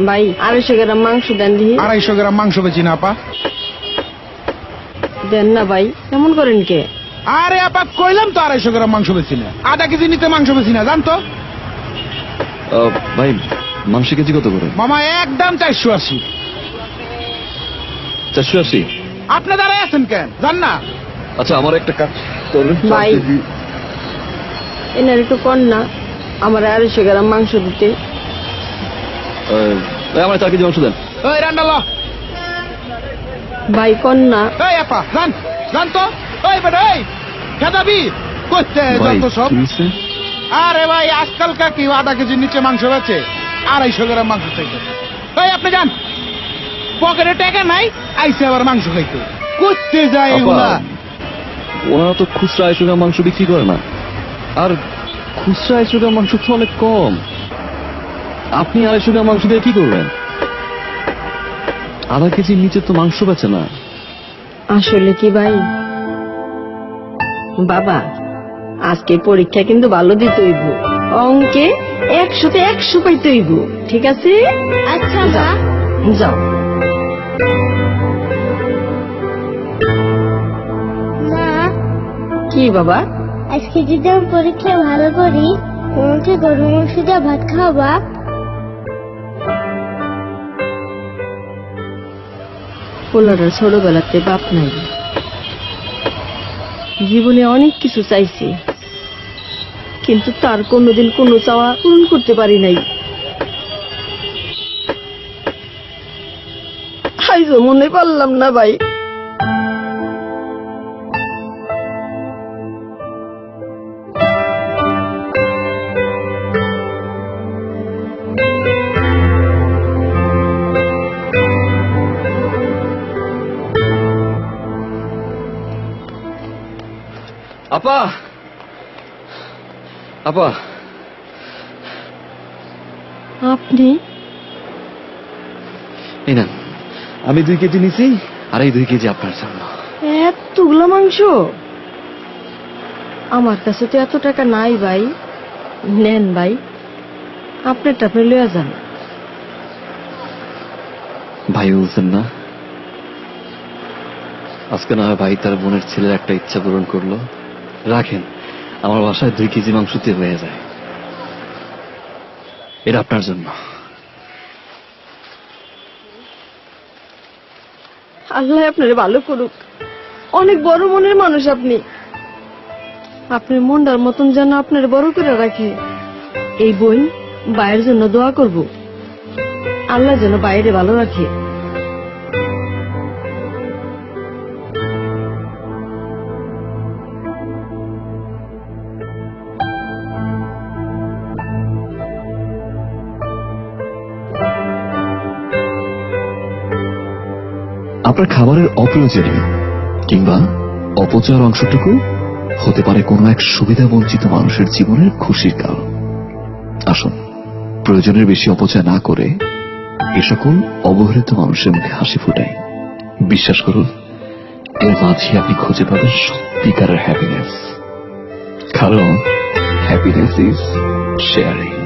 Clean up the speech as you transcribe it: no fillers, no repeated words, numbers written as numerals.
ভাই 250 গ্রাম মাংস দেন দিহি। 250 গ্রাম মাংস বেচি না আপা। দেন না ভাই, কেমন করেন কে? আরে আপা কইলাম তো 250 গ্রাম মাংস বেচি না, আধা কেজি নিতে মাংস বেচি না, জানতো ভাই মাংস কেজি কত করে? মামা একদম 480। 480? আপনি দাঁড়ায় আছেন কেন, জান না? আচ্ছা আমার একটা কাজ করবেন ভাই এনার একটু কর না, আমার 250 গ্রাম মাংস দিতে। আমার 4 কেজি মাংস দেন। ওই রান্ডালো ভাই কর না। এই আপা জান, জান তো ওই বেটা এই খেদাবি করতে ভাই যত সব। কি হইছে? আরে ভাই আজকালকার কি আধা কেজির নিচে মাংস বেচে, 250 গ্রাম মাংস চাইতে। এই আপনি যান, পকেটে টাকা নাই, আইসে আবার মাংস খাইতে করতে যায় এগুলা। ওনারা তো খুচরা 250 গ্রাম মাংস বিক্রি করে না, আর খুচরা 250 গ্রাম মাংস তো অনেক কম। আপনি 250 গ্রাম মাংস দিয়ে কি করবেন? আধা কেজির নিচে তো মাংস বেচে না। আসলে কি ভাই, বাবা আজকে পরীক্ষা কিন্তু ভালো দিতে হইব, অঙ্কে 100তে 100 পাইতে হইব, ঠিক আছে? আচ্ছা মা। যাও। মা কি বাবা? আজকে যদি আমি পরীক্ষা ভালো করি তোমাকে গরু মাংস দিয়ে ভাত খাওয়াবা? পোলাটা ছোটবেলাতে বাপ নাই, জীবনে অনেক কিছু চাইছে, কিন্তু তার কোনোদিন কোনো চাওয়া পূরণ করতে পারি নাই। আইজো মনে পারলাম না ভাই। আপা, আপা আপনি? এই না, আমি 2 কেজি নিছি, আর এই 2 কেজি আপনার জন্য। এতগুলো মাংস? আমার কাছে তো এত টাকা নাই ভাই। নেন ভাই, আপনারটা আপনি লইয়া যান। ভাই বলছেন না, আজকে না হয় ভাই তার বোনের ছেলের একটা ইচ্ছা পূরণ করলো। রাখেন, আমার বাসায় 2 কেজি মাংসতে হয়ে যায়। এটা আপনার জন্য। আল্লাহ আপনার ভালো করুক, অনেক বড় মনের মানুষ আপনি। আপনার মনটার মতন যেন আপনার বড় করে রাখে। এই বোন ভাইয়ের জন্য দোয়া করব, আল্লাহ যেন বাইরে ভালো রাখে। আপনার খাবারের অপ্রয়োজনীয় কিংবা অপচয়ের অংশটুকু হতে পারে কোনো এক সুবিধা বঞ্চিত মানুষের জীবনের খুশির কারণ। আসুন, প্রয়োজনের বেশি অপচয় না করে এ সকল অবহেলিত মানুষের মুখে হাসি ফুটাই। বিশ্বাস করুন, এর মাঝে আপনি খুঁজে পাবেন সত্যিকারের হ্যাপিনেস, কারণ হ্যাপিনেস ইজ শেয়ারিং।